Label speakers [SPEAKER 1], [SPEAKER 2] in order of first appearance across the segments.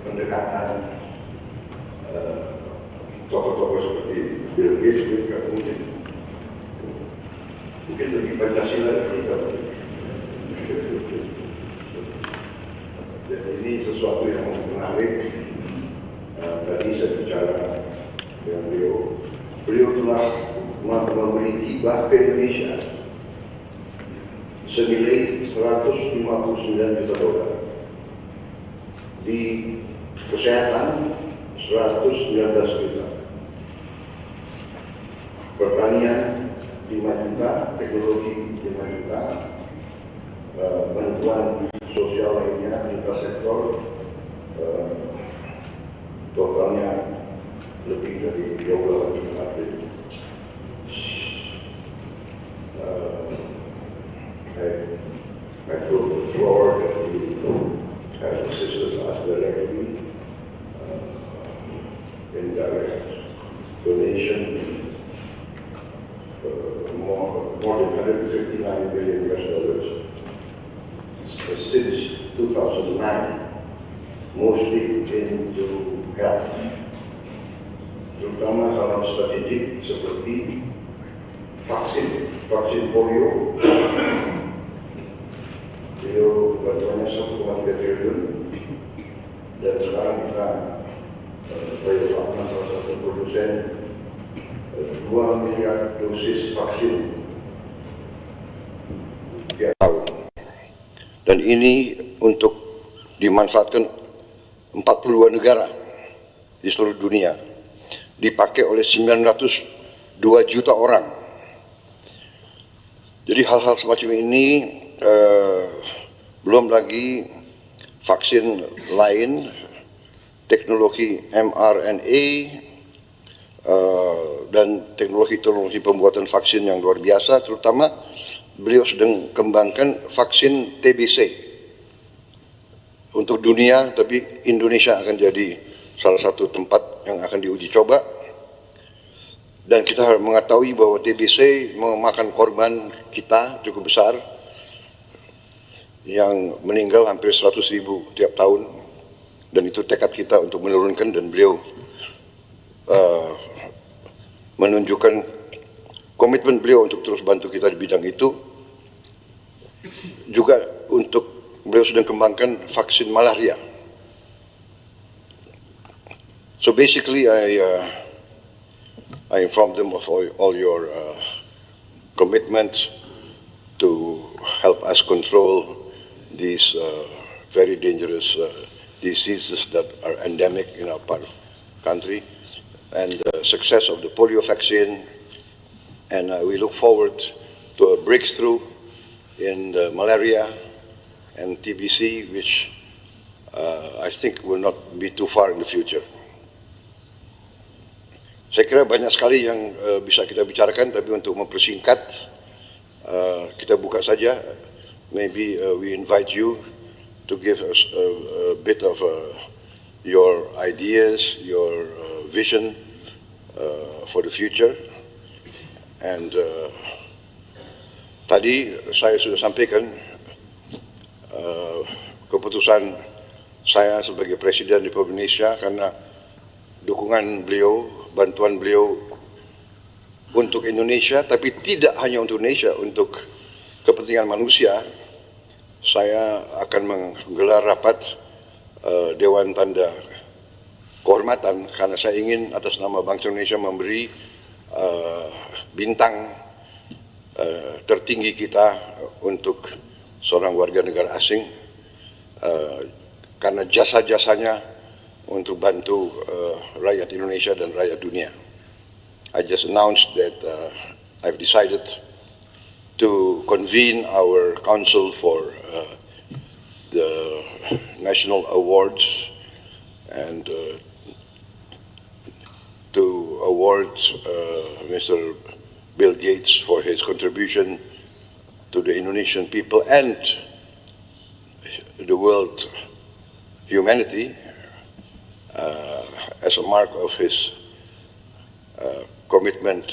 [SPEAKER 1] pendekatan tokoh-tokoh seperti Bill Gates juga mungkin lebih Pancasila dari kita. Jadi ini sesuatu yang menarik. Tadi saya bicara dengan beliau telah memberi hibah ke Indonesia senilai 159 juta dolar, di kesehatan 119 juta, pertanian 5 juta, teknologi 5 juta, bantuan sosial lainnya, infrastruktur, totalnya lebih dari 12 juta. I told the floor that you have assisted us directly, indirect donation, more than 159 billion US dollars since 2009, mostly into health, terutama hal strategik seperti vaksin polio. Beliau bantuannya 1,3 triliun, dan sekarang kita salah satu produsen 2 miliar dosis vaksin tiap tahun. Dan ini untuk dimanfaatkan 42 negara di seluruh dunia, dipakai oleh 902 juta orang. Jadi hal-hal semacam ini, belum lagi vaksin lain, teknologi mRNA, dan teknologi pembuatan vaksin yang luar biasa. Terutama beliau sedang kembangkan vaksin TBC untuk dunia, tapi Indonesia akan jadi salah satu tempat yang akan diuji coba. Dan kita harus mengetahui bahwa TBC memakan korban kita cukup besar, yang meninggal hampir 100.000 tiap tahun, dan itu tekad kita untuk menurunkan. Dan beliau menunjukkan komitmen beliau untuk terus bantu kita di bidang itu. Juga untuk beliau sedang kembangkan vaksin malaria. So basically I informed them of all your commitment to help us control these very dangerous diseases that are endemic in our part of the country, and the success of the polio vaccine. And we look forward to a breakthrough in the malaria and TBC, which I think will not be too far in the future. Saya kira banyak sekali yang bisa kita bicarakan, tapi untuk mempersingkat, kita buka saja. Maybe we invite you to give us a bit of your ideas, your vision for the future. And tadi saya sudah sampaikan keputusan saya sebagai Presiden Republik Indonesia, karena dukungan beliau, bantuan beliau untuk Indonesia, tapi tidak hanya untuk Indonesia, untuk kepentingan manusia. Saya akan menggelar rapat Dewan Tanda Kehormatan, karena saya ingin atas nama bangsa Indonesia memberi bintang tertinggi kita untuk seorang warga negara asing, karena jasa-jasanya untuk bantu rakyat Indonesia dan rakyat dunia. I just announced that I've decided to convene our council for the national awards, and to award Mr. Bill Gates for his contribution to the Indonesian people and the world humanity, as a mark of his commitment,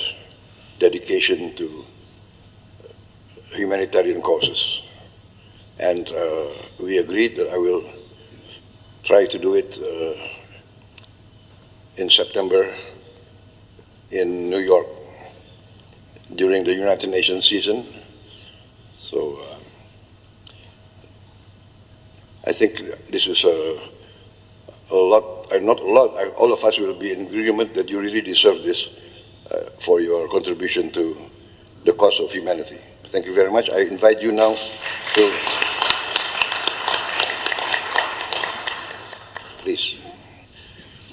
[SPEAKER 1] dedication to humanitarian causes. And we agreed that I will try to do it in September in New York during the United Nations season. So I think this is a lot, not a lot, all of us will be in agreement that you really deserve this for your contribution to the cause of humanity. Thank you very much. I invite you now to, please.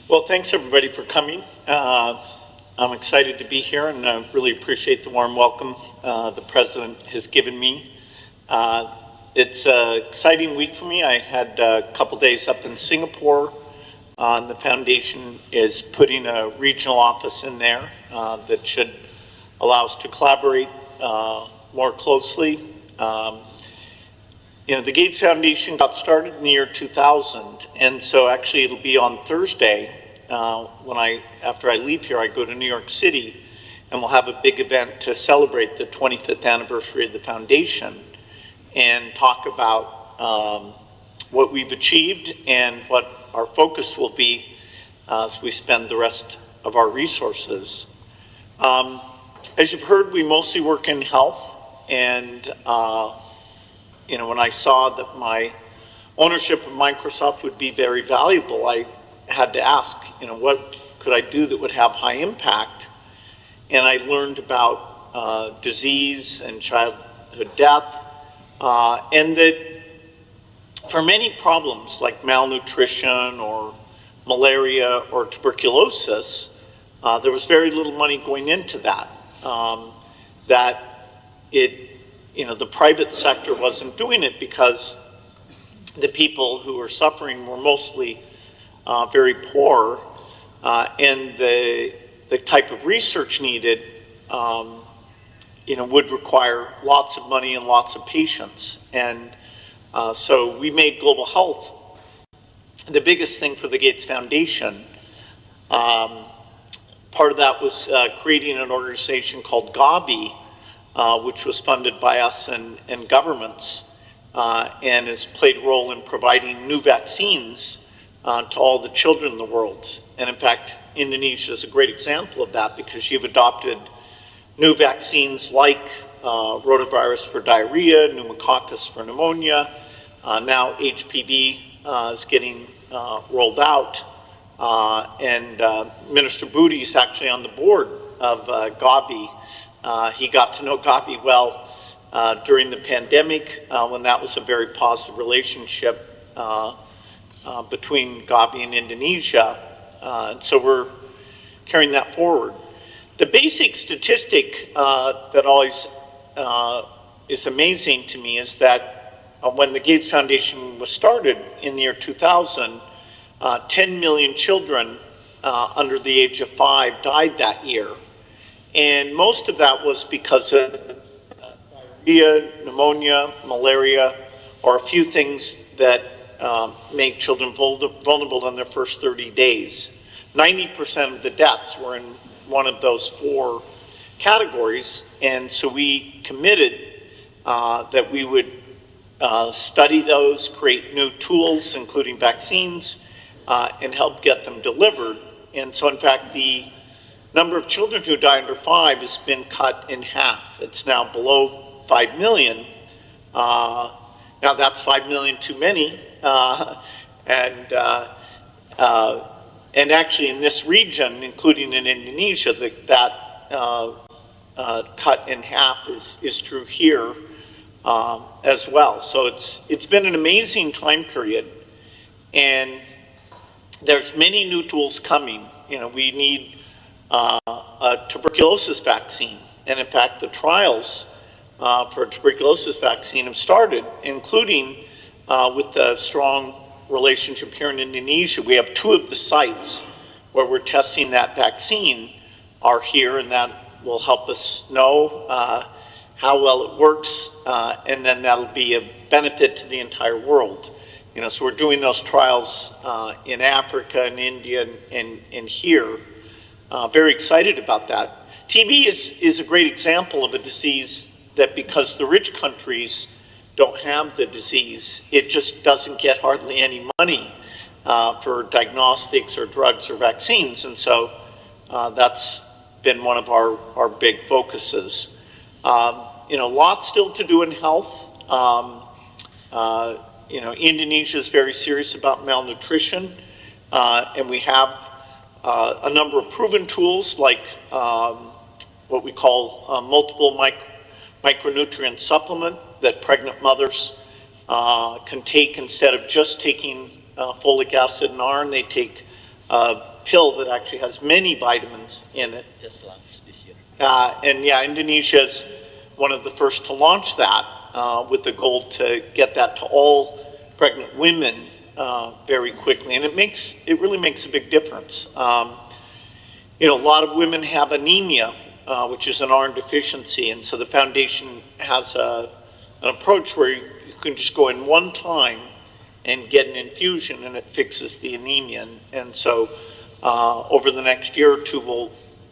[SPEAKER 2] Well, thanks everybody for coming. I'm excited to be here, and I really appreciate the warm welcome the President has given me. It's an exciting week for me. I had a couple days up in Singapore. The foundation is putting a regional office in there that should allow us to collaborate more closely. You know, the Gates Foundation got started in the year 2000, and so actually it'll be on Thursday after I leave here, I go to New York City, and we'll have a big event to celebrate the 25th anniversary of the foundation and talk about what we've achieved and what our focus will be as we spend the rest of our resources. As you've heard, we mostly work in health, and you know, when I saw that my ownership of Microsoft would be very valuable, I had to ask, you know, what could I do that would have high impact? And I learned about disease and childhood death, and that for many problems like malnutrition or malaria or tuberculosis, there was very little money going into that. You know, the private sector wasn't doing it because the people who were suffering were mostly very poor, and the type of research needed, you know, would require lots of money and lots of patience. And so we made global health the biggest thing for the Gates Foundation. Part of that was creating an organization called Gavi, which was funded by us and governments, and has played a role in providing new vaccines to all the children in the world. And in fact, Indonesia is a great example of that because you've adopted new vaccines like rotavirus for diarrhea, pneumococcus for pneumonia. Now HPV is getting rolled out. And Minister Budi is actually on the board of Gavi. He got to know Gavi well during the pandemic when that was a very positive relationship between Gavi and Indonesia. And so we're carrying that forward. The basic statistic that always is amazing to me is that when the Gates Foundation was started in the year 2000, 10 million children under the age of 5 died that year. And most of that was because of diarrhea, pneumonia, malaria, or a few things that make children vulnerable in their first 30 days. 90% of the deaths were in one of those 4 categories, and so we committed that we would study those, create new tools, including vaccines, and help get them delivered. And so in fact, the number of children who die under 5 has been cut in half. It's now below 5 million. Now that's 5 million too many. And actually in this region, including in Indonesia, that cut in half is true here as well. So it's been an amazing time period, and there's many new tools coming. You know, we need a tuberculosis vaccine, and in fact the trials for a tuberculosis vaccine have started, including with the strong relationship here in Indonesia. We have 2 of the sites where we're testing that vaccine are here, and that will help us know how well it works, and then that'll be a benefit to the entire world. You know, so we're doing those trials in Africa and India and here. Very excited about that. TB is a great example of a disease that, because the rich countries don't have the disease, it just doesn't get hardly any money. for diagnostics or drugs or vaccines. And so that's been one of our big focuses. Lots still to do in health. Indonesia is very serious about malnutrition, and we have a number of proven tools like what we call multiple micronutrient supplement that pregnant mothers can take instead of just taking folic acid and iron. They take a pill that actually has many vitamins in it.
[SPEAKER 3] Just launched this year.
[SPEAKER 2] Indonesia is one of the first to launch that with the goal to get that to all pregnant women very quickly, and it really makes a big difference. A lot of women have anemia, which is an iron deficiency, and so the foundation has an approach where you can just go in one time and get an infusion, and it fixes the anemia. And so over the next year or two, we'll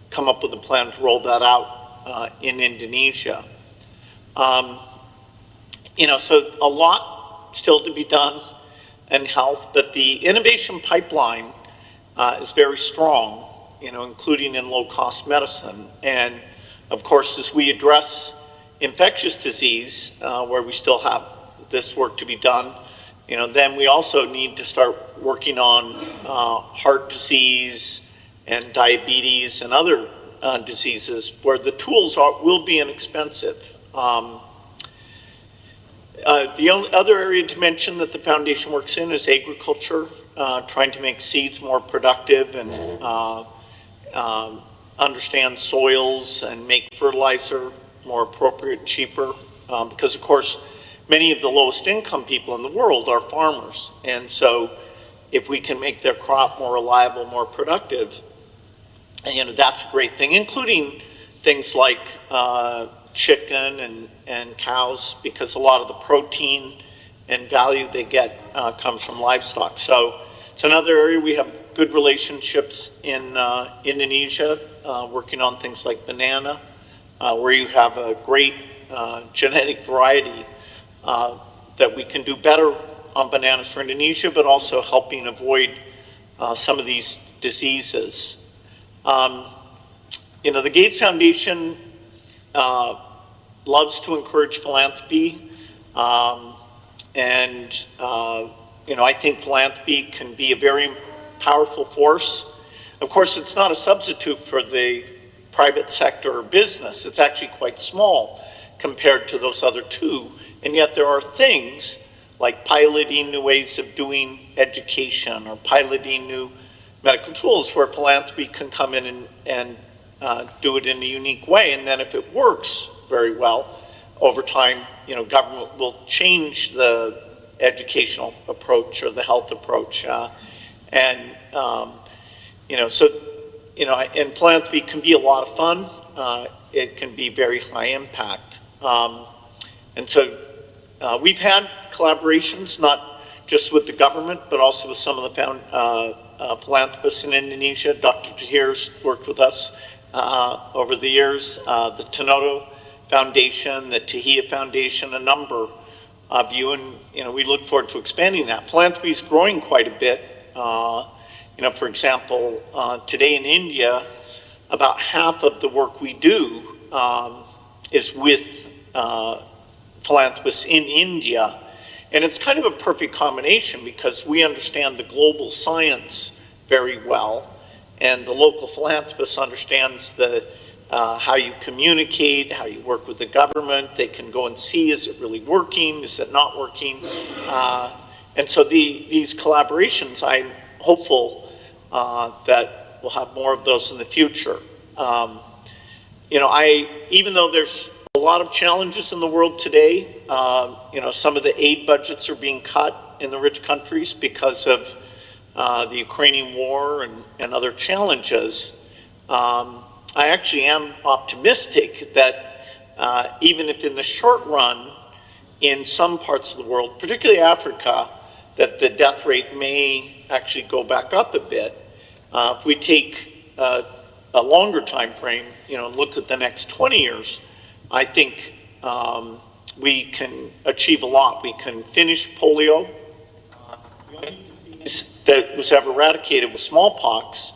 [SPEAKER 2] come up with a plan to roll that out in Indonesia. So a lot still to be done in health, but the innovation pipeline is very strong, including in low-cost medicine. And of course, as we address infectious disease, where we still have this work to be done, then we also need to start working on heart disease and diabetes and other diseases where the tools will be inexpensive. The other area to mention that the foundation works in is agriculture, trying to make seeds more productive and understand soils and make fertilizer more appropriate and cheaper. Because of course, many of the lowest income people in the world are farmers. And so if we can make their crop more reliable, more productive, that's a great thing, including things like chicken and cows, because a lot of the protein and value they get comes from livestock. So it's another area we have good relationships in Indonesia, working on things like banana, where you have a great genetic variety that we can do better on bananas for Indonesia, but also helping avoid some of these diseases. The Gates Foundation loves to encourage philanthropy, and I think philanthropy can be a very powerful force. Of course, it's not a substitute for the private sector or business. It's actually quite small compared to those other two, and yet there are things like piloting new ways of doing education or piloting new medical tools where philanthropy can come in and do it in a unique way. And then if it works very well, over time, government will change the educational approach or the health approach. And philanthropy can be a lot of fun. It can be very high impact. And so we've had collaborations, not just with the government, but also with some of the philanthropists in Indonesia. Dr. Tahir's worked with us over the years, the Tanoto Foundation, the Tahia Foundation, a number of you, and we look forward to expanding that. Philanthropy is growing quite a bit. For example, today in India, about half of the work we do is with philanthropists in India. And it's kind of a perfect combination because we understand the global science very well, and the local philanthropist understands how you communicate, how you work with the government. They can go and see, is it really working, is it not working? And so these collaborations, I'm hopeful that we'll have more of those in the future. Even though there's a lot of challenges in the world today, some of the aid budgets are being cut in the rich countries because of the Ukrainian war and other challenges. I actually am optimistic that even if in the short run, in some parts of the world, particularly Africa, that the death rate may actually go back up a bit. If we take a longer time frame, and look at the next 20 years, I think we can achieve a lot. We can finish polio. That was ever eradicated was smallpox.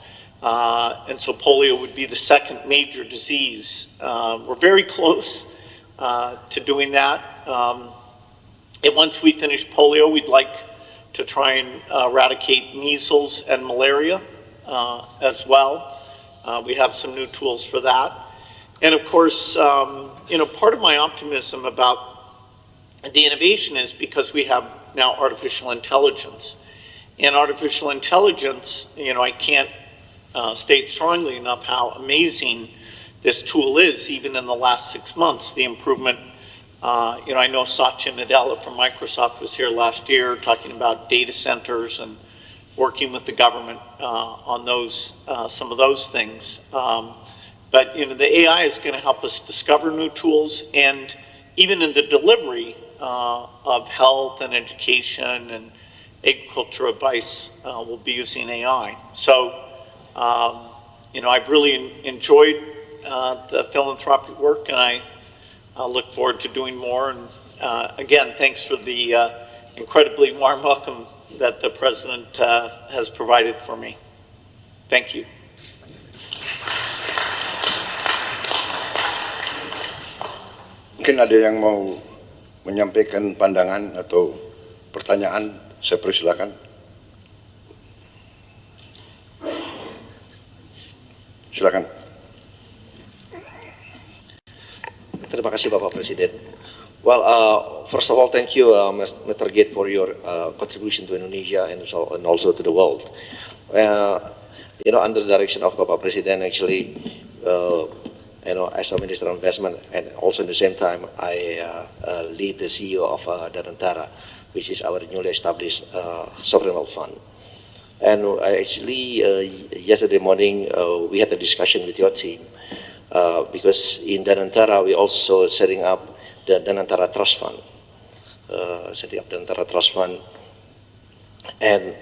[SPEAKER 2] And so polio would be the second major disease. We're very close to doing that. And once we finish polio, we'd like to try and eradicate measles and malaria as well. We have some new tools for that. And of course, part of my optimism about the innovation is because we have now artificial intelligence. And artificial intelligence, I can't state strongly enough how amazing this tool is, even in the last 6 months. The improvement, I know Satya Nadella from Microsoft was here last year talking about data centers and working with the government on those, some of those things. But the AI is going to help us discover new tools, and even in the delivery of health and education and agriculture advice, we'll be using AI. So, I've really enjoyed the philanthropy work, and I look forward to doing more. And again, thanks for the incredibly warm welcome that the President has provided for me. Thank you.
[SPEAKER 1] Mungkin ada yang mau menyampaikan pandangan atau pertanyaan, saya persilakan. Silakan.
[SPEAKER 3] Terima kasih Bapak Presiden. Well, first of all, thank you, Mr. Gate, for your contribution to Indonesia and also to the world. Under the direction of Bapak Presiden, actually, as a Minister of Investment, and also at the same time, I lead the CEO of Danantara, which is our newly established sovereign wealth fund. And actually, yesterday morning, we had a discussion with your team, because in Danantara, we also setting up the Danantara Trust Fund, and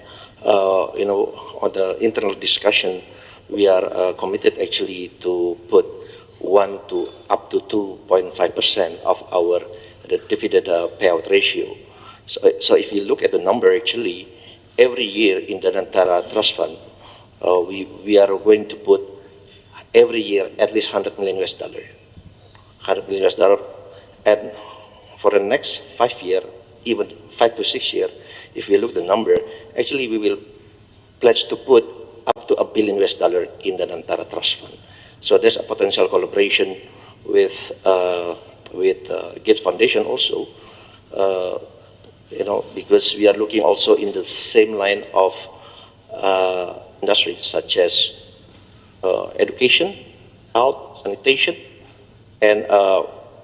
[SPEAKER 3] on the internal discussion, we are committed actually to put 1 to up to 2.5% of our dividend payout ratio. So if you look at the number, actually, every year in the Danantara Trust Fund, we are going to put every year at least $100 million US. $100 million US. And for the next 5 years, even 5 to 6 years, if we look at the number, actually we will pledge to put up to $1 billion US in the Danantara Trust Fund. So there's a potential collaboration with Gates Foundation also, because we are looking also in the same line of industries such as education, health, sanitation, and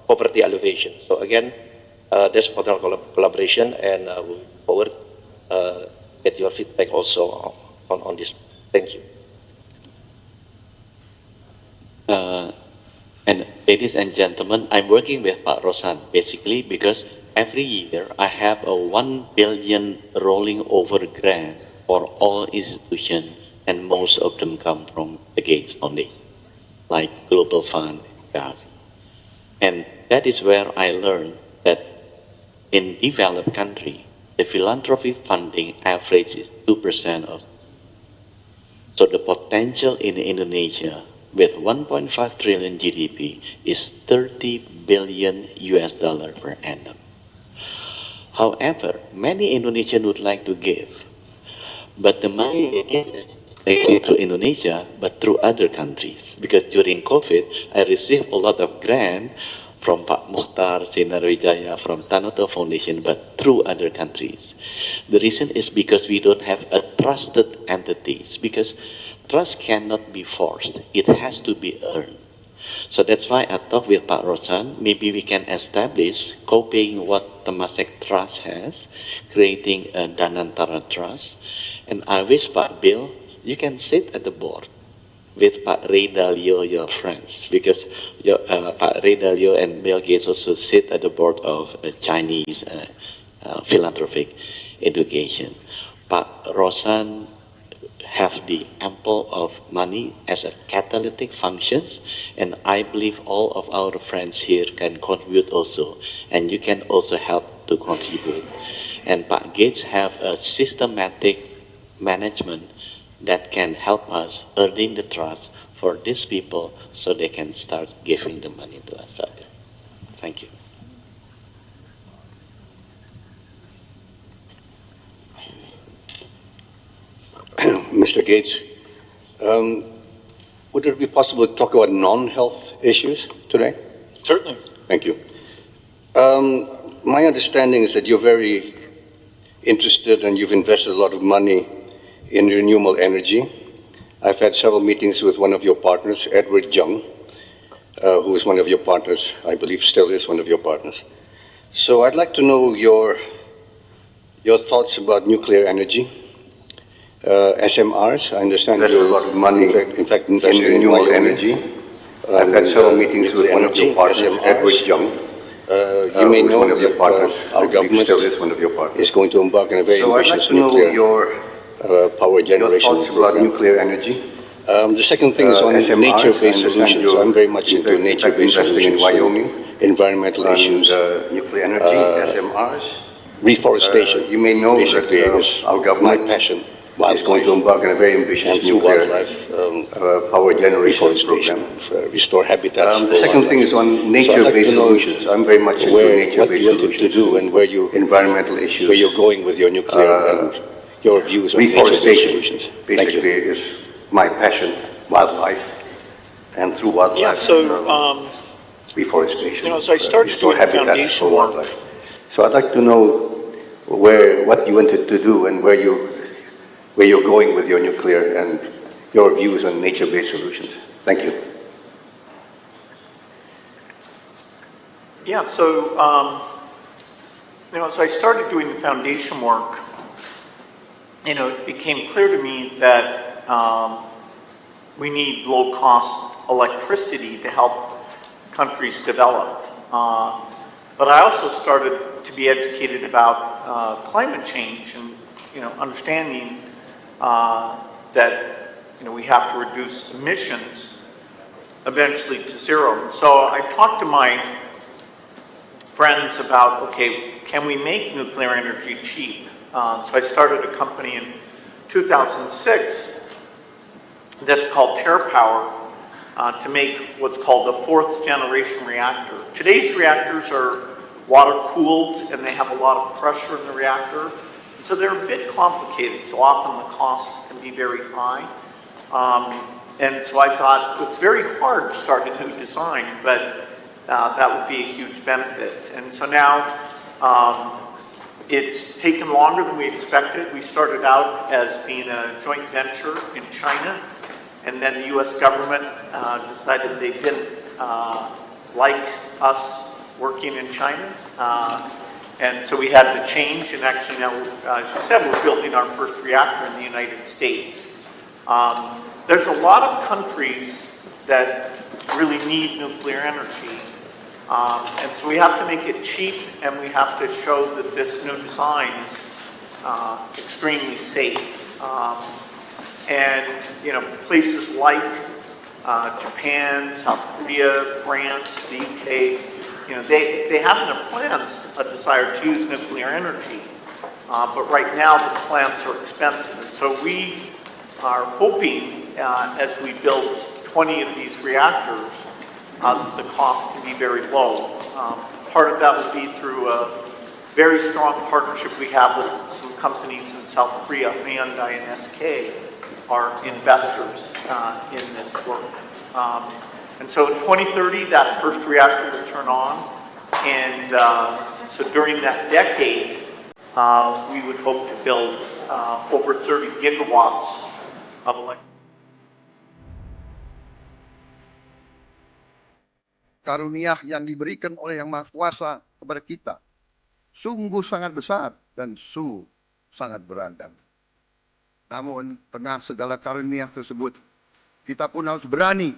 [SPEAKER 3] poverty alleviation. So again, there's potential collaboration, and we look forward get your feedback also on this. Thank you.
[SPEAKER 4] And ladies and gentlemen, I'm working with Pak Rosan basically because every year I have a 1 billion rolling over grant for all institutions, and most of them come from the Gates Foundation, like Global Fund, Gavi. And that is where I learned that in developed country, the philanthropy funding average is 2% of. So the potential in Indonesia with 1.5 trillion GDP is 30 billion US dollar per annum. However, many Indonesians would like to give, but the money is not through Indonesia, but through other countries. Because during COVID, I received a lot of grant from Pak Muhtar, Sinar Wijaya, from Tanoto Foundation, but through other countries. The reason is because we don't have a trusted entities, because trust cannot be forced. It has to be earned. So that's why I talked with Pak Rosan, maybe we can establish, copying what Temasek Trust has, creating a Danantara Trust. And I wish Pak Bill, you can sit at the board with Pak Ray Dalio, your friends, because Pak Ray Dalio and Bill Gates also sit at the board of Chinese philanthropic education. Pak Rosan have the ample of money as a catalytic functions, and I believe all of our friends here can contribute also, and you can also help to contribute. And Pak Gates have a systematic management that can help us earning the trust for these people so they can start giving the money to us. Thank you.
[SPEAKER 1] Mr. Gates, would it be possible to talk about non-health issues today?
[SPEAKER 2] Certainly.
[SPEAKER 1] Thank you. My understanding is that you're very interested and you've invested a lot of money in renewable energy. I've had several meetings with one of your partners, Edward Jung, who is one of your partners, I believe still is one of your partners. So I'd like to know your thoughts about nuclear energy, SMRs. I understand
[SPEAKER 5] There's a lot of money
[SPEAKER 1] in fact in
[SPEAKER 5] renewable energy. I've had several meetings with one of your partners, Edward Jung.
[SPEAKER 1] You may know
[SPEAKER 5] one of your partners.
[SPEAKER 1] Our government
[SPEAKER 5] still is one of your partners.
[SPEAKER 1] is going to embark on a very
[SPEAKER 5] So I'd like
[SPEAKER 1] ambitious
[SPEAKER 5] to know
[SPEAKER 1] nuclear power generation
[SPEAKER 5] thoughts about
[SPEAKER 1] program.
[SPEAKER 5] nuclear energy.
[SPEAKER 1] The second thing is on
[SPEAKER 5] SMRs.
[SPEAKER 1] nature-based
[SPEAKER 5] I understand
[SPEAKER 1] solutions.
[SPEAKER 5] you're
[SPEAKER 1] I'm very much into
[SPEAKER 5] in fact
[SPEAKER 1] nature-based
[SPEAKER 5] investing in
[SPEAKER 1] solutions,
[SPEAKER 5] Wyoming
[SPEAKER 1] environmental issues,
[SPEAKER 5] nuclear energy, SMRs.
[SPEAKER 1] reforestation.
[SPEAKER 5] You may know
[SPEAKER 1] basically
[SPEAKER 5] that
[SPEAKER 1] is
[SPEAKER 5] our
[SPEAKER 1] my
[SPEAKER 5] government
[SPEAKER 1] passion.
[SPEAKER 5] is going to embark on a very ambitious
[SPEAKER 1] and through
[SPEAKER 5] nuclear
[SPEAKER 1] wildlife,
[SPEAKER 5] power generation
[SPEAKER 1] reforestation,
[SPEAKER 5] program.
[SPEAKER 1] restore habitats.
[SPEAKER 5] The
[SPEAKER 1] for
[SPEAKER 5] second thing
[SPEAKER 1] wildlife.
[SPEAKER 5] is on
[SPEAKER 1] So I'd like to
[SPEAKER 5] nature-based
[SPEAKER 1] know
[SPEAKER 5] solutions. I'm very much into
[SPEAKER 1] what
[SPEAKER 5] nature-based
[SPEAKER 1] you wanted to
[SPEAKER 5] solutions.
[SPEAKER 1] do and where
[SPEAKER 5] environmental issues.
[SPEAKER 1] you're going with your nuclear and your views on nature-based
[SPEAKER 5] Reforestation
[SPEAKER 1] solutions. Thank you.
[SPEAKER 5] basically is my passion, wildlife, and through wildlife.
[SPEAKER 2] Yeah, so,
[SPEAKER 5] reforestation.
[SPEAKER 2] as I started
[SPEAKER 5] restore
[SPEAKER 2] doing
[SPEAKER 5] habitats
[SPEAKER 2] foundation
[SPEAKER 5] for
[SPEAKER 2] work,
[SPEAKER 5] wildlife. So I'd like to know what you wanted to do and where you're going with your nuclear and your views on nature-based solutions. Thank you.
[SPEAKER 2] Yeah, so, as I started doing the foundation work, it became clear to me that we need low-cost electricity to help countries develop. But I also started to be educated about climate change and, understanding that, we have to reduce emissions eventually to zero. And so I talked to my friends about, okay, can we make nuclear energy cheap? So I started a company in 2006 that's called TerraPower to make what's called a fourth generation reactor. Today's reactors are water cooled and they have a lot of pressure in the reactor. And so they're a bit complicated, so often the cost can be very high. And so I thought it's very hard to start a new design, but that would be a huge benefit. And so now it's taken longer than we expected. We started out as being a joint venture in China, and then the US government decided they didn't like us working in China. And so we had to change, and actually now, as you said, we're building our first reactor in the United States. There's a lot of countries that really need nuclear energy. And so we have to make it cheap, and we have to show that this new design is extremely safe. And places like Japan, South Korea, France, the UK, they have in their plans a desire to use nuclear energy. But right now the plants are expensive. And so we are hoping as we build 20 of these reactors that the cost can be very low. Part of that will be through a very strong partnership we have with some companies in South Korea. Hyundai and SK are investors in this work. And so in 2030, that first reactor will turn on. And so during that decade, we would hope to build over 30 gigawatts of electricity.
[SPEAKER 6] Karunia yang diberikan oleh Yang Maha Kuasa kepada kita sungguh sangat besar dan sungguh sangat beragam. Namun, tengah segala karunia tersebut, kita pun harus berani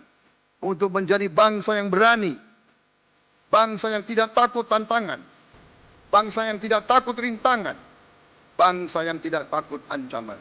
[SPEAKER 6] untuk menjadi bangsa yang berani, bangsa yang tidak takut tantangan, bangsa yang tidak takut rintangan, bangsa yang tidak takut ancaman.